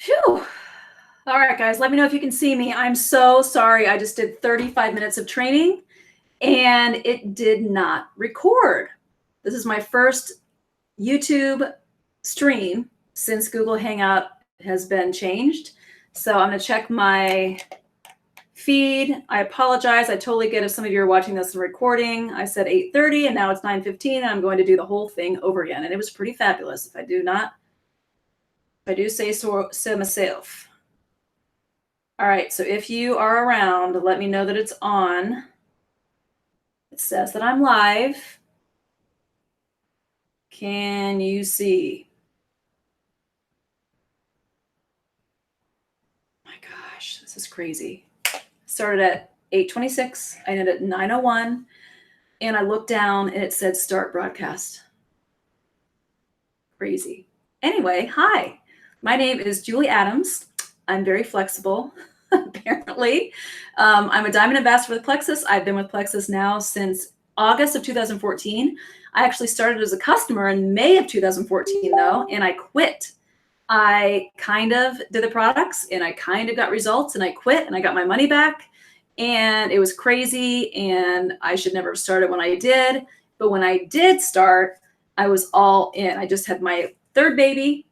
Phew. All right, guys, let me know if you can see me. I'm so sorry. I just did 35 minutes of training and it did not record. This is my first YouTube stream since Google Hangout has been changed. So I'm going to check my feed. I apologize. I totally get if some of you are watching this and recording. I said 8:30 and now it's 9:15 and I'm going to do the whole thing over again. And it was pretty fabulous. If I do say so myself. All right, so if you are around, let me know that it's on. It says that I'm live. Can you see? My gosh, this is crazy. Started at 8:26, I ended at 9:01, and I looked down and it said start broadcast. Crazy. Anyway, hi. My name is Julie Adams. I'm very flexible, apparently. I'm a diamond ambassador with Plexus. I've been with Plexus now since August of 2014. I actually started as a customer in May of 2014, though, and I quit. I kind of did the products and I kind of got results and I quit and I got my money back. And it was crazy and I should never have started when I did. But when I did start, I was all in. I just had my third baby.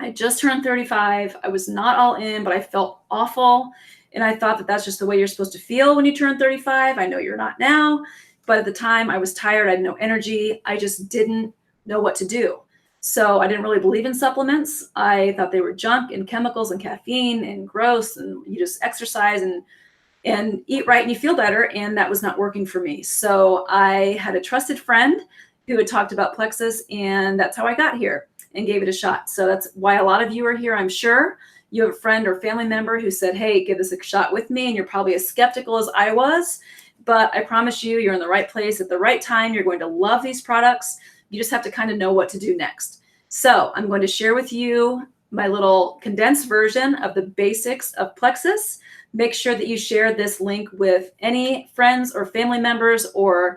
I just turned 35. I was not all in, but I felt awful. And I thought that that's just the way you're supposed to feel when you turn 35. I know you're not now, but at the time I was tired. I had no energy. I just didn't know what to do. So I didn't really believe in supplements. I thought they were junk and chemicals and caffeine and gross, and you just exercise and eat right and you feel better. And that was not working for me. So I had a trusted friend who had talked about Plexus, and that's how I got here and gave it a shot. So that's why a lot of you are here, I'm sure. You have a friend or family member who said, hey, give this a shot with me, and you're probably as skeptical as I was. But I promise you, you're in the right place at the right time. You're going to love these products. You just have to kind of know what to do next. So I'm going to share with you my little condensed version of the basics of Plexus. Make sure that you share this link with any friends or family members or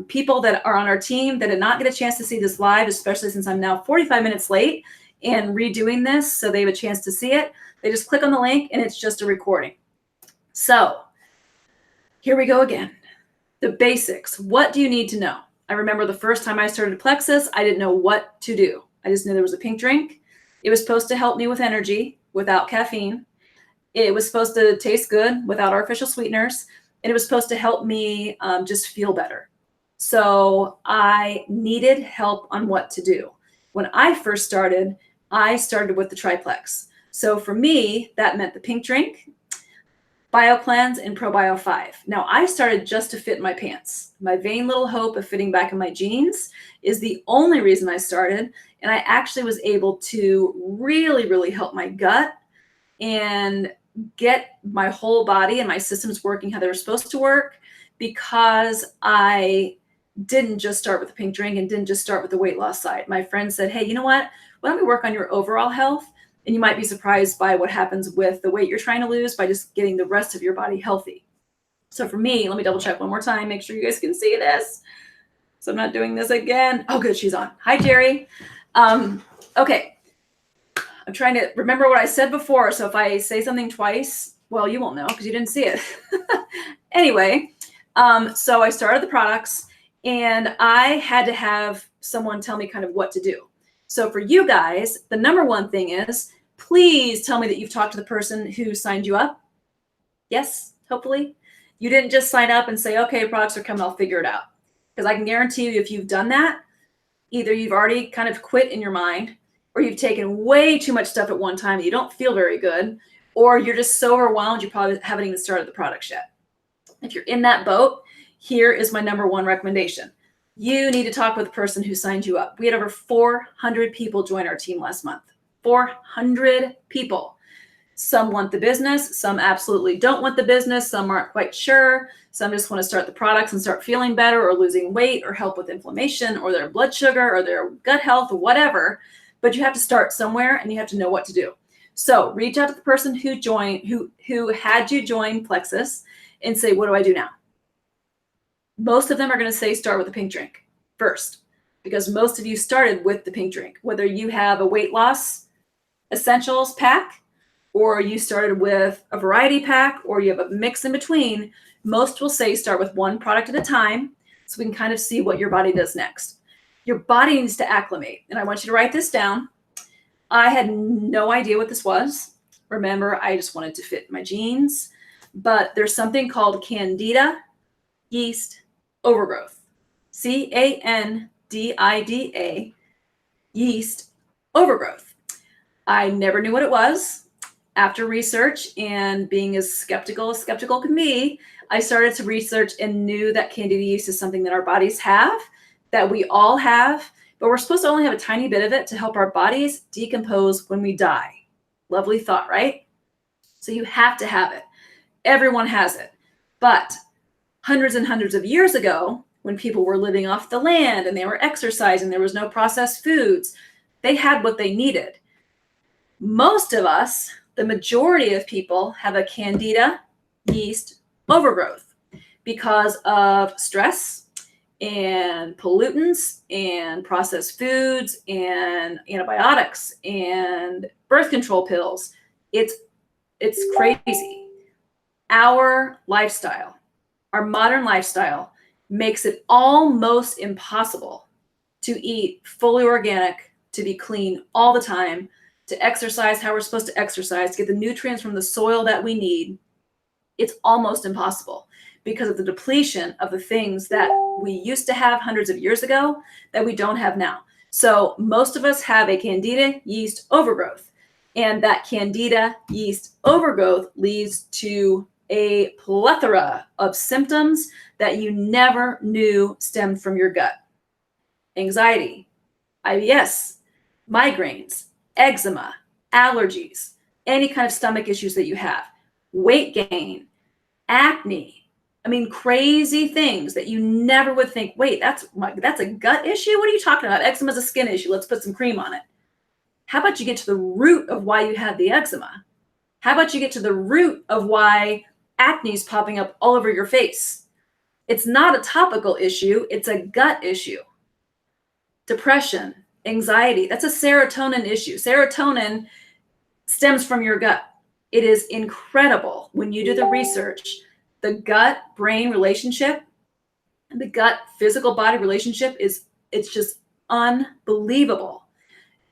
people that are on our team that did not get a chance to see this live, especially since I'm now 45 minutes late and redoing this so they have a chance to see it. They just click on the link and it's just a recording. So here we go again. The basics. What do you need to know? I remember the first time I started Plexus, I didn't know what to do. I just knew there was a pink drink. It was supposed to help me with energy without caffeine. It was supposed to taste good without artificial sweeteners. And it was supposed to help me just feel better. So I needed help on what to do. When I first started, I started with the triplex. So for me, that meant the pink drink, BioCleanse, and ProBio 5. Now, I started just to fit my pants. My vain little hope of fitting back in my jeans is the only reason I started. And I actually was able to really, really help my gut and get my whole body and my systems working how they were supposed to work, because I didn't just start with the pink drink and didn't just start with the weight loss side. My friend said, hey, you know what? Why don't we work on your overall health? And you might be surprised by what happens with the weight you're trying to lose by just getting the rest of your body healthy. So for me, let me double check one more time, make sure you guys can see this. So I'm not doing this again. Oh, good, she's on. Hi, Jerry. Okay. I'm trying to remember what I said before. So if I say something twice, well, you won't know because you didn't see it. Anyway, so I started the products and I had to have someone tell me kind of what to do. So for you guys, the number one thing is, please tell me that you've talked to the person who signed you up. Yes, hopefully. You didn't just sign up and say, okay, products are coming, I'll figure it out. Because I can guarantee you if you've done that, either you've already kind of quit in your mind, or you've taken way too much stuff at one time that you don't feel very good, or you're just so overwhelmed you probably haven't even started the products yet. If you're in that boat, here is my number one recommendation. You need to talk with the person who signed you up. We had over 400 people join our team last month. 400 people. Some want the business, some absolutely don't want the business, some aren't quite sure, some just want to start the products and start feeling better or losing weight or help with inflammation or their blood sugar or their gut health or whatever. But you have to start somewhere and you have to know what to do. So reach out to the person who joined, who had you join Plexus, and say, what do I do now? Most of them are going to say start with the pink drink first, because most of you started with the pink drink. Whether you have a weight loss essentials pack, or you started with a variety pack, or you have a mix in between, most will say start with one product at a time so we can kind of see what your body does next. Your body needs to acclimate. And I want you to write this down. I had no idea what this was. Remember, I just wanted to fit my jeans. But there's something called Candida yeast overgrowth. Candida yeast overgrowth. I never knew what it was. After research and being as skeptical can be, I started to research and knew that Candida yeast is something that our bodies have, that we all have, but we're supposed to only have a tiny bit of it to help our bodies decompose when we die. Lovely thought, right? So you have to have it. Everyone has it. But hundreds and hundreds of years ago, when people were living off the land and they were exercising, there was no processed foods, they had what they needed. Most of us, the majority of people, have a Candida yeast overgrowth because of stress and pollutants and processed foods and antibiotics and birth control pills. It's crazy. Our lifestyle, our modern lifestyle, makes it almost impossible to eat fully organic, to be clean all the time, to exercise how we're supposed to exercise, to get the nutrients from the soil that we need. It's almost impossible because of the depletion of the things that we used to have hundreds of years ago that we don't have now. So most of us have a Candida yeast overgrowth, and that Candida yeast overgrowth leads to a plethora of symptoms that you never knew stemmed from your gut. Anxiety, IBS, migraines, eczema, allergies, any kind of stomach issues that you have, weight gain, acne. I mean, crazy things that you never would think, wait, that's a gut issue? What are you talking about? Eczema is a skin issue. Let's put some cream on it. How about you get to the root of why you had the eczema? How about you get to the root of why acne is popping up all over your face? It's not a topical issue. It's a gut issue. Depression, anxiety, that's a serotonin issue. Serotonin stems from your gut. It is incredible when you do the research. The gut-brain relationship, the gut-physical-body relationship it's just unbelievable.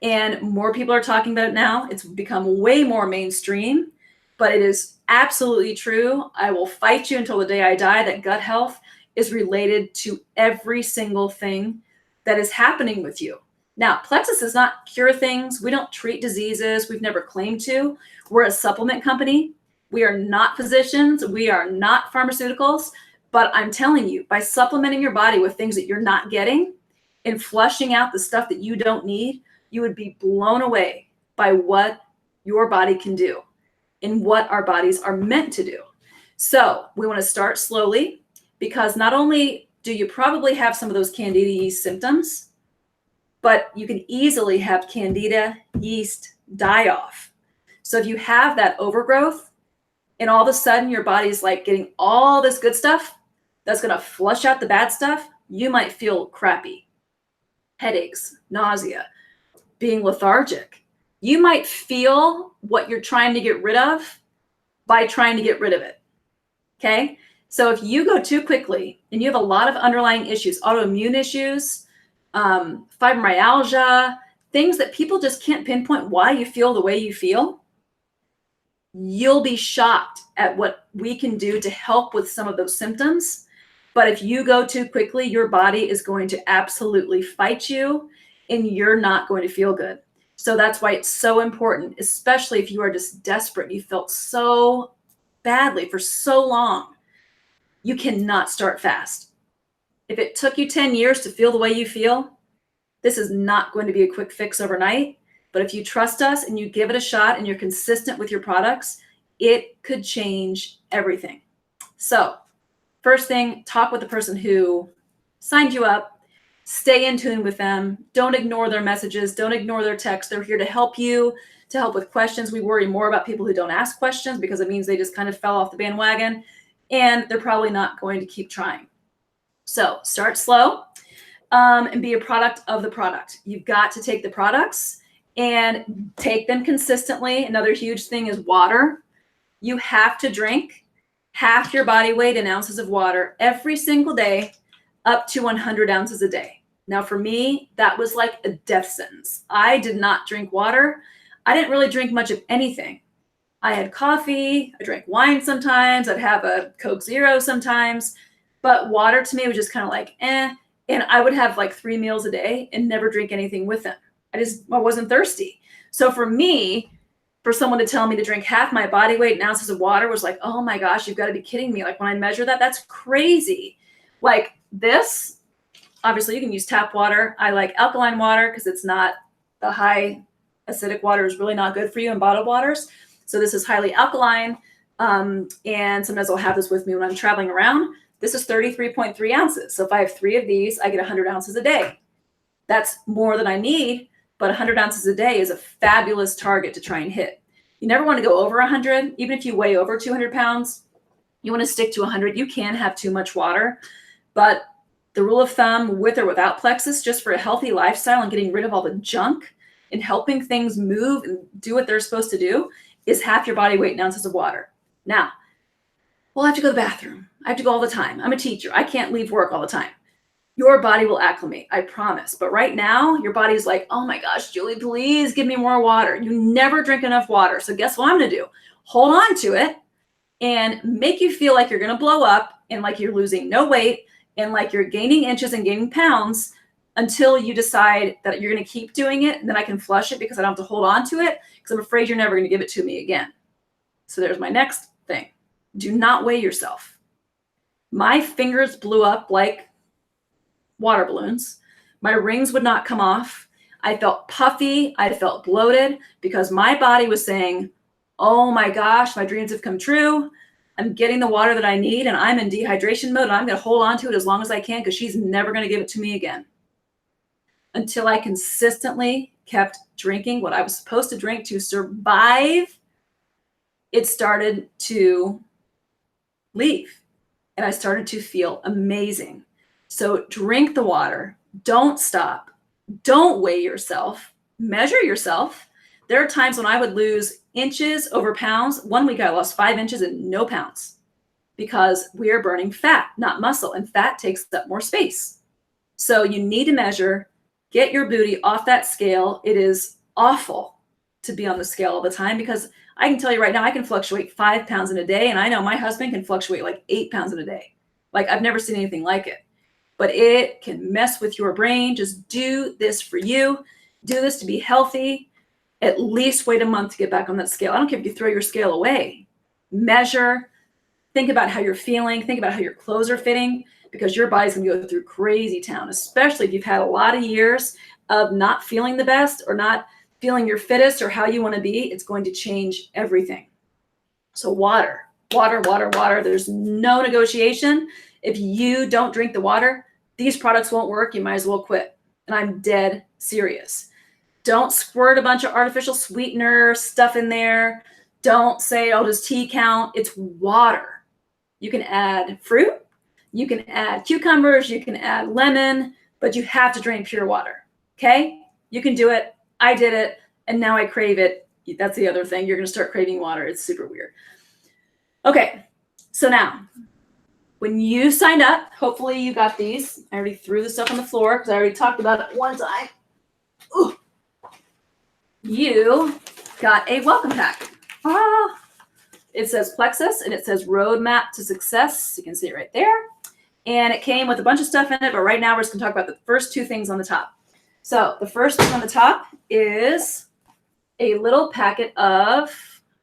And more people are talking about it now. It's become way more mainstream, but it is absolutely true. I will fight you until the day I die that gut health is related to every single thing that is happening with you. Now, Plexus does not cure things. We don't treat diseases. We've never claimed to. We're a supplement company. We are not physicians. We are not pharmaceuticals. But I'm telling you, by supplementing your body with things that you're not getting and flushing out the stuff that you don't need, you would be blown away by what your body can do and what our bodies are meant to do. So we want to start slowly, because not only do you probably have some of those Candida yeast symptoms, but you can easily have Candida yeast die-off. So if you have that overgrowth and all of a sudden your body's like getting all this good stuff that's going to flush out the bad stuff, you might feel crappy, headaches, nausea, being lethargic. You might feel what you're trying to get rid of by trying to get rid of it. Okay? So if you go too quickly and you have a lot of underlying issues, autoimmune issues, fibromyalgia, things that people just can't pinpoint why you feel the way you feel, you'll be shocked at what we can do to help with some of those symptoms. But if you go too quickly, your body is going to absolutely fight you and you're not going to feel good. So that's why it's so important, especially if you are just desperate. You felt so badly for so long. You cannot start fast. If it took you 10 years to feel the way you feel, this is not going to be a quick fix overnight. But if you trust us and you give it a shot and you're consistent with your products, it could change everything. So first thing, talk with the person who signed you up. Stay in tune with them. Don't ignore their messages. Don't ignore their texts. They're here to help you, to help with questions. We worry more about people who don't ask questions because it means they just kind of fell off the bandwagon and they're probably not going to keep trying. So start slow and be a product of the product. You've got to take the products and take them consistently. Another huge thing is water. You have to drink half your body weight in ounces of water every single day, up to 100 ounces a day. Now, for me, that was like a death sentence. I did not drink water. I didn't really drink much of anything. I had coffee, I drank wine sometimes, I'd have a Coke Zero sometimes, but water to me was just kind of like, eh. And I would have like 3 meals a day and never drink anything with them. I wasn't thirsty. So for me, for someone to tell me to drink half my body weight in ounces of water was like, oh my gosh, you've got to be kidding me. Like when I measure that, that's crazy. Like this, obviously you can use tap water. I like alkaline water because it's not, the high acidic water is really not good for you in bottled waters. So this is highly alkaline. And sometimes I'll have this with me when I'm traveling around. This is 33.3 ounces. So if I have 3 of these, I get 100 ounces a day. That's more than I need, but 100 ounces a day is a fabulous target to try and hit. You never want to go over 100. Even if you weigh over 200 pounds, you want to stick to 100. You can have too much water, but the rule of thumb, with or without Plexus, just for a healthy lifestyle and getting rid of all the junk and helping things move and do what they're supposed to do, is half your body weight in ounces of water. Now, well, I have to go to the bathroom. I have to go all the time. I'm a teacher. I can't leave work all the time. Your body will acclimate, I promise. But right now, your body's like, oh my gosh, Julie, please give me more water. You never drink enough water. So guess what I'm going to do? Hold on to it and make you feel like you're going to blow up and like you're losing no weight and like you're gaining inches and gaining pounds until you decide that you're going to keep doing it. And then I can flush it because I don't have to hold on to it because I'm afraid you're never going to give it to me again. So there's my next thing. Do not weigh yourself. My fingers blew up like water balloons. My rings would not come off. I felt puffy. I felt bloated because my body was saying, oh my gosh, my dreams have come true. I'm getting the water that I need and I'm in dehydration mode and I'm going to hold on to it as long as I can because she's never going to give it to me again. Until I consistently kept drinking what I was supposed to drink to survive, it started to leave and I started to feel amazing. So drink the water, don't stop, don't weigh yourself, measure yourself. There are times when I would lose inches over pounds. One week I lost 5 inches and no pounds because we are burning fat, not muscle, and fat takes up more space. So you need to measure, get your booty off that scale. It is awful to be on the scale all the time because I can tell you right now, I can fluctuate 5 pounds in a day. And I know my husband can fluctuate like 8 pounds in a day. Like I've never seen anything like it, but it can mess with your brain. Just do this for you. Do this to be healthy. At least wait a month to get back on that scale. I don't care if you throw your scale away. Measure. Think about how you're feeling. Think about how your clothes are fitting because your body's going to go through crazy town, especially if you've had a lot of years of not feeling the best or not feeling your fittest or how you want to be. It's going to change everything. So water, water, water, water. There's no negotiation. If you don't drink the water, these products won't work. You might as well quit. And I'm dead serious. Don't squirt a bunch of artificial sweetener stuff in there. Don't say, oh, does tea count? It's water. You can add fruit. You can add cucumbers. You can add lemon, but you have to drink pure water. Okay? You can do it. I did it. And now I crave it. That's the other thing. You're going to start craving water. It's super weird. Okay. So now, when you signed up, hopefully you got these. I already threw the stuff on the floor because I already talked about it one time. Ooh. You got a welcome pack. It says Plexus and it says Roadmap to Success. You can see it right there. And it came with a bunch of stuff in it, but right now we're just going to talk about the first 2 things on the top. So the first thing on the top is a little packet of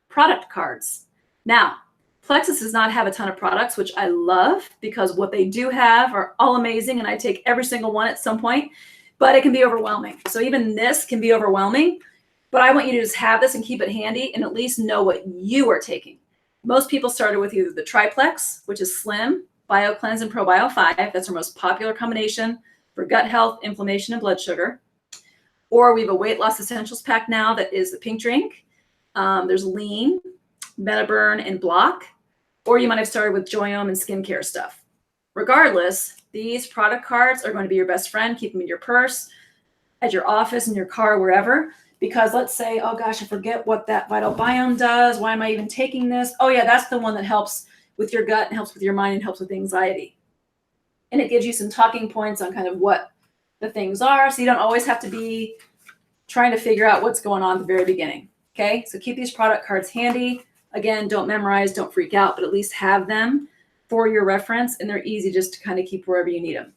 product cards. Now, Plexus does not have a ton of products, which I love because what they do have are all amazing and I take every single one at some point, but it can be overwhelming. So even this can be overwhelming. But I want you to just have this and keep it handy and at least know what you are taking. Most people started with either the Triplex, which is Slim, BioCleanse, and ProBio 5. That's our most popular combination for gut health, inflammation, and blood sugar. Or we have a weight loss essentials pack now that is the pink drink. There's Lean, MetaBurn, and Block. Or you might have started with Joyome and skincare stuff. Regardless, these product cards are going to be your best friend. Keep them in your purse, at your office, in your car, wherever. Because let's say, oh gosh, I forget what that Vital Biome does. Why am I even taking this? Oh yeah, that's the one that helps with your gut and helps with your mind and helps with anxiety. And it gives you some talking points on kind of what the things are. So you don't always have to be trying to figure out what's going on at the very beginning. Okay, so keep these product cards handy. Again, don't memorize, don't freak out, but at least have them for your reference, and they're easy just to kind of keep wherever you need them.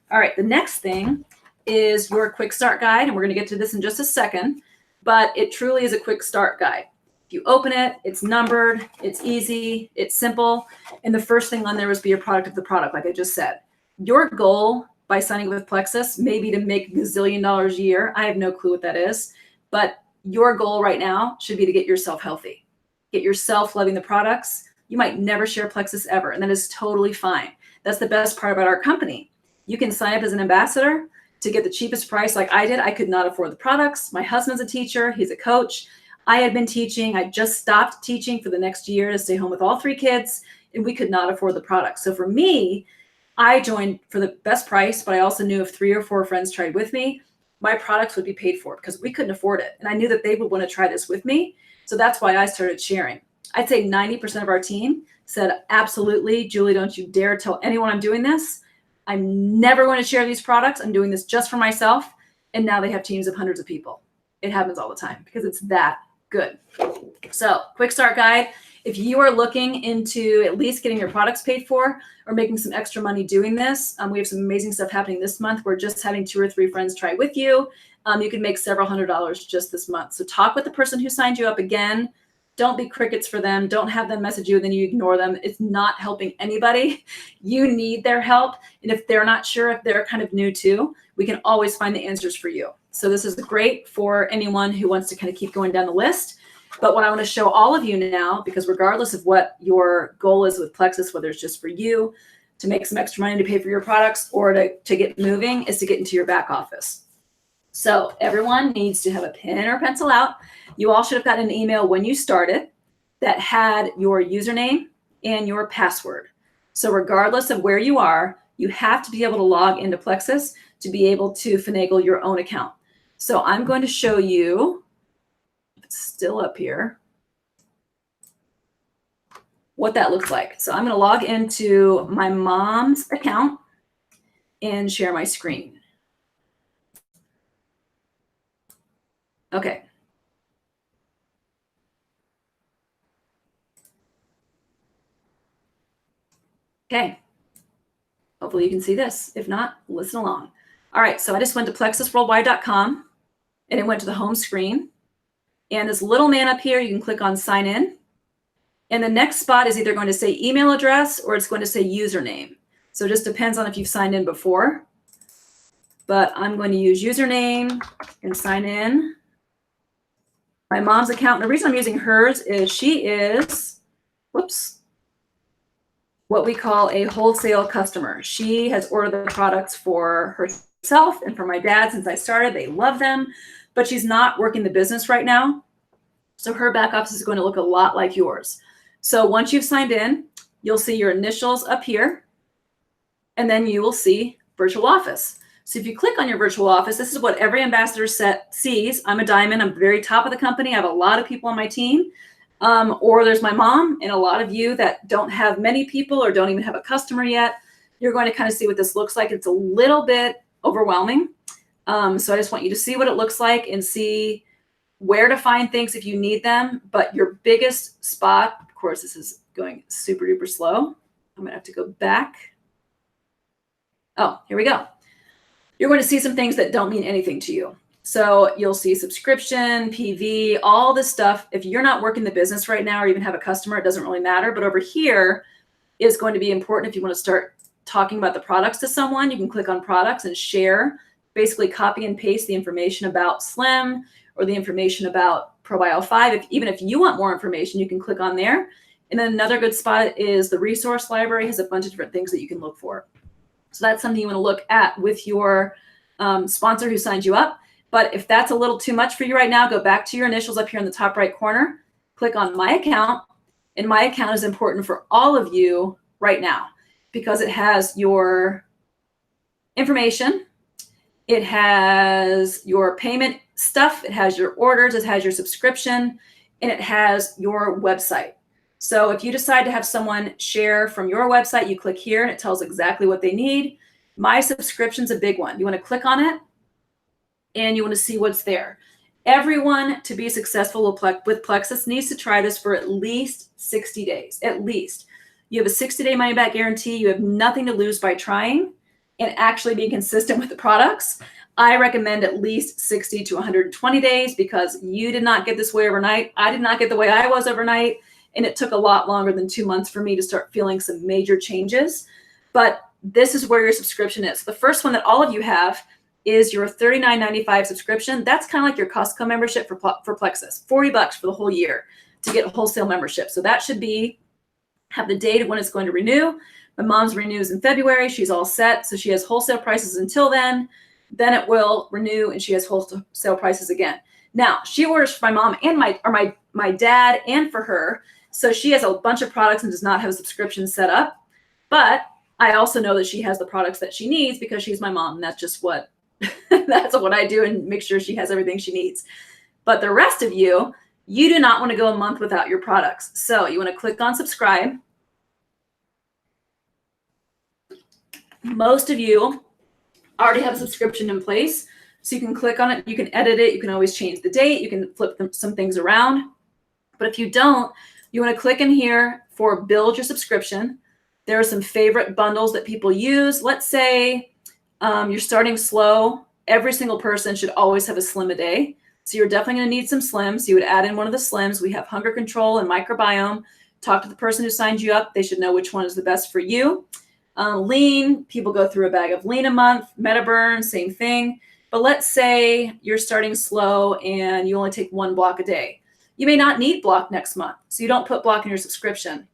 All right, the next thing is your quick start guide, and we're going to get to this in just a second, but it truly is a quick start guide. If you open it, it's numbered, it's easy, it's simple, and the first thing on there is be a product of the product, like I just said. Your goal by signing up with Plexus may be to make $1 gazillion a year. I have no clue what that is, but your goal right now should be to get yourself healthy, get yourself loving the products. You might never share Plexus ever, and that is totally fine. That's the best part about our company. You can sign up as an ambassador to get the cheapest price like I did. I could not afford the products. My husband's a teacher. He's a coach. I had been teaching. I just stopped teaching for the next year to stay home with all 3 kids, and we could not afford the products. So for me, I joined for the best price, but I also knew if 3 or 4 friends tried with me, my products would be paid for because we couldn't afford it. And I knew that they would want to try this with me. So that's why I started sharing. I'd say 90% of our team said, absolutely, Julie, don't you dare tell anyone I'm doing this. I'm never going to share these products. I'm doing this just for myself. And now they have teams of hundreds of people. It happens all the time because it's that good. So quick start guide. If you are looking into at least getting your products paid for or making some extra money doing this, we have some amazing stuff happening this month. We're just having 2 or 3 friends try with you. You can make several $100s just this month. So talk with the person who signed you up again. Don't be crickets for them. Don't have them message you and then you ignore them. It's not helping anybody. You need their help. And if they're not sure, if they're kind of new too, we can always find the answers for you. So this is great for anyone who wants to kind of keep going down the list. But what I want to show all of you now, because regardless of what your goal is with Plexus, whether it's just for you to make some extra money to pay for your products or to get moving, is to get into your back office. So everyone needs to have a pen or pencil out. You all should have gotten an email when you started that had your username and your password. So regardless of where you are, you have to be able to log into Plexus to be able to finagle your own account. So I'm going to show you, if it's still up here, what that looks like. So I'm going to log into my mom's account and share my screen. Okay. Okay. Hopefully you can see this. If not, listen along. All right, so I just went to plexusworldwide.com and it went to the home screen. And this little man up here, you can click on sign in. And the next spot is either going to say email address or it's going to say username. So it just depends on if you've signed in before. But I'm going to use username and sign in. My mom's account, and the reason I'm using hers is she is, whoops, what we call a wholesale customer. She has ordered the products for herself and for my dad since I started. They love them, but she's not working the business right now. So her back office is going to look a lot like yours. So once you've signed in, you'll see your initials up here, and then you will see virtual office. So if you click on your virtual office, this is what every ambassador sees. I'm a diamond. I'm very top of the company. I have a lot of people on my team. Or there's my mom, and a lot of you that don't have many people or don't even have a customer yet. You're going to kind of see what this looks like. It's a little bit overwhelming. So I just want you to see what it looks like and see where to find things if you need them. But your biggest spot, of course, this is going super duper slow. I'm going to have to go back. Oh, here we go. You're going to see some things that don't mean anything to you. So you'll see subscription, PV, all this stuff. If you're not working the business right now or even have a customer, it doesn't really matter. But over here is going to be important if you want to start talking about the products to someone. You can click on products and share, basically copy and paste the information about Slim or the information about ProBio 5. Even if you want more information, you can click on there. And then another good spot is the resource library has a bunch of different things that you can look for. So that's something you want to look at with your sponsor who signed you up. But if that's a little too much for you right now, go back to your initials up here in the top right corner, click on My Account. And My Account is important for all of you right now because it has your information. It has your payment stuff, it has your orders, it has your subscription, and it has your website. So if you decide to have someone share from your website, you click here and it tells exactly what they need. My subscription's a big one. You want to click on it and you want to see what's there. Everyone, to be successful with Plexus, needs to try this for at least 60 days, at least. You have a 60-day money-back guarantee. You have nothing to lose by trying and actually being consistent with the products. I recommend at least 60 to 120 days because you did not get this way overnight. I did not get the way I was overnight. And it took a lot longer than 2 months for me to start feeling some major changes. But this is where your subscription is. The first one that all of you have is your $39.95 subscription. That's kind of like your Costco membership for Plexus, $40 for the whole year to get a wholesale membership. So that should have the date of when it's going to renew. My mom's renews in February. She's all set. So she has wholesale prices until then. Then it will renew and she has wholesale prices again. Now she orders for my mom and my dad and for her. So she has a bunch of products and does not have a subscription set up. But I also know that she has the products that she needs because she's my mom. And that's just what that's what I do and make sure she has everything she needs. But the rest of you do not want to go a month without your products. So you want to click on subscribe. Most of you already have a subscription in place. So you can click on it. You can edit it. You can always change the date. You can flip some things around. But if you don't, you want to click in here for build your subscription. There are some favorite bundles that people use. Let's say you're starting slow. Every single person should always have a slim a day. So you're definitely going to need some slims. You would add in one of the slims. We have hunger control and microbiome. Talk to the person who signed you up. They should know which one is the best for you. Lean, people go through a bag of lean a month. Metaburn, same thing. But let's say you're starting slow and you only take 1 block a day. You may not need block next month, so you don't put block in your subscription.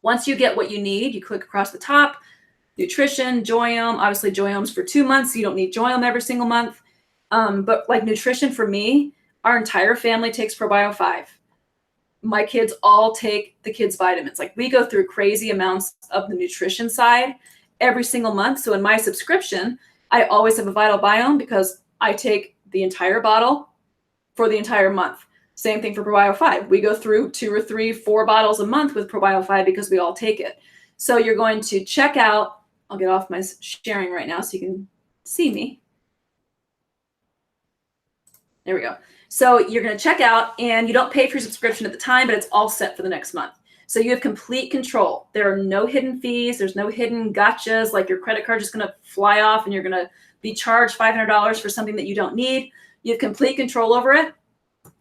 Once you get what you need, you click across the top, nutrition, Joyome. Obviously, Joyome's for 2 months, so you don't need Joyome every single month. But like nutrition for me, our entire family takes Probio 5. My kids all take the kids' vitamins. Like we go through crazy amounts of the nutrition side every single month. So in my subscription, I always have a Vital Biome because I take the entire bottle for the entire month. Same thing for Probio 5. We go through 2 or 3, 4 bottles a month with Probio 5 because we all take it. So you're going to check out, I'll get off my sharing right now so you can see me. There we go. So you're going to check out and you don't pay for your subscription at the time, but it's all set for the next month. So you have complete control. There are no hidden fees. There's no hidden gotchas like your credit card is going to fly off and you're going to be charged $500 for something that you don't need. You have complete control over it,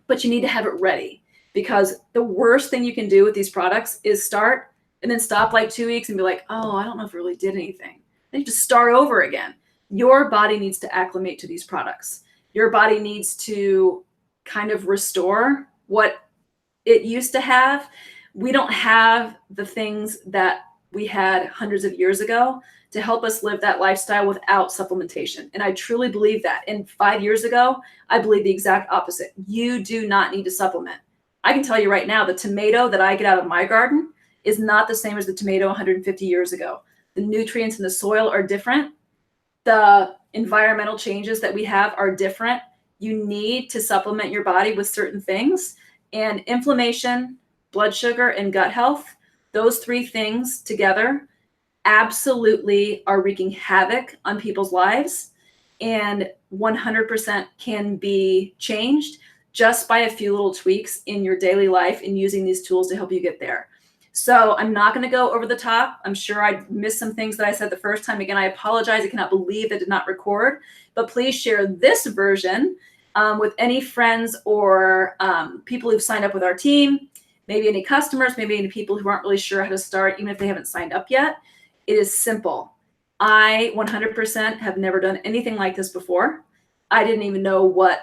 but you need to have it ready because the worst thing you can do with these products is start and then stop like 2 weeks and be like, oh, I don't know if it really did anything. Then you just start over again. Your body needs to acclimate to these products. Your body needs to kind of restore what it used to have. We don't have the things that we had hundreds of years ago to help us live that lifestyle without supplementation. And I truly believe that. And 5 years ago, I believe the exact opposite. You do not need to supplement. I can tell you right now, the tomato that I get out of my garden is not the same as the tomato 150 years ago. The nutrients in the soil are different. The environmental changes that we have are different. You need to supplement your body with certain things. And inflammation, blood sugar, and gut health, those 3 things together absolutely are wreaking havoc on people's lives and 100% can be changed just by a few little tweaks in your daily life and using these tools to help you get there. So I'm not going to go over the top. I'm sure I missed some things that I said the first time. Again, I apologize. I cannot believe I did not record, but please share this version with any friends or people who've signed up with our team, maybe any customers, maybe any people who aren't really sure how to start, even if they haven't signed up yet. It is simple. I 100% have never done anything like this before. I didn't even know what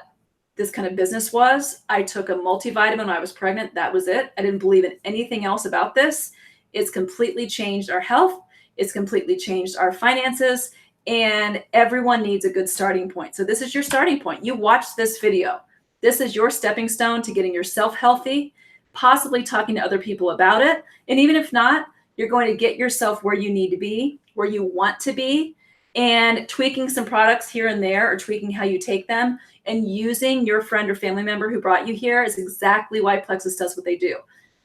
this kind of business was. I took a multivitamin when I was pregnant. That was it. I didn't believe in anything else about this. It's completely changed our health. It's completely changed our finances. And everyone needs a good starting point. So this is your starting point. You watched this video. This is your stepping stone to getting yourself healthy, possibly talking to other people about it. And even if not, you're going to get yourself where you need to be, where you want to be. and tweaking some products here and there, or tweaking how you take them, and using your friend or family member who brought you here is exactly why Plexus does what they do.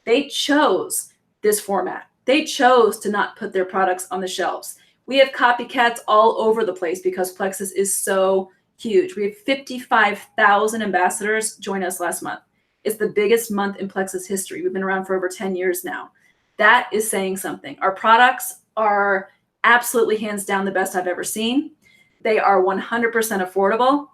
They chose this format. They chose to not put their products on the shelves. We have copycats all over the place because Plexus is so huge. We have 55,000 ambassadors join us last month. It's the biggest month in Plexus history. We've been around for over 10 years now. That is saying something. Our products are absolutely hands down the best I've ever seen. They are 100% affordable.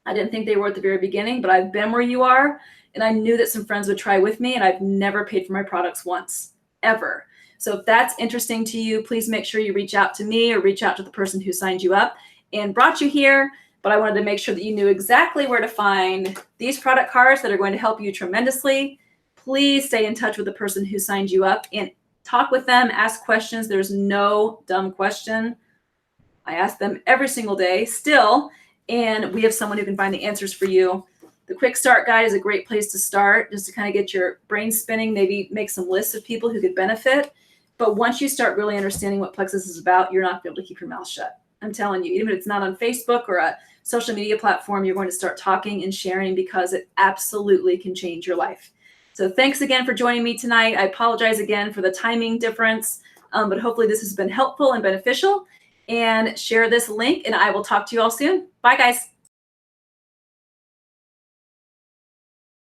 I didn't think they were at the very beginning, but I've been where you are, and I knew that some friends would try with me, and I've never paid for my products once, ever. So if that's interesting to you, please make sure you reach out to me or reach out to the person who signed you up and brought you here. But I wanted to make sure that you knew exactly where to find these product cards that are going to help you tremendously. Please stay in touch with the person who signed you up and talk with them, ask questions. There's no dumb question. I ask them every single day still, and we have someone who can find the answers for you. The quick start guide is a great place to start, just to kind of get your brain spinning, maybe make some lists of people who could benefit. But once you start really understanding what Plexus is about, you're not going to be able to keep your mouth shut. I'm telling you, even if it's not on Facebook or a social media platform, you're going to start talking and sharing because it absolutely can change your life. So thanks again for joining me tonight. I apologize again for the timing difference, but hopefully this has been helpful and beneficial. And share this link, and I will talk to you all soon. Bye, guys.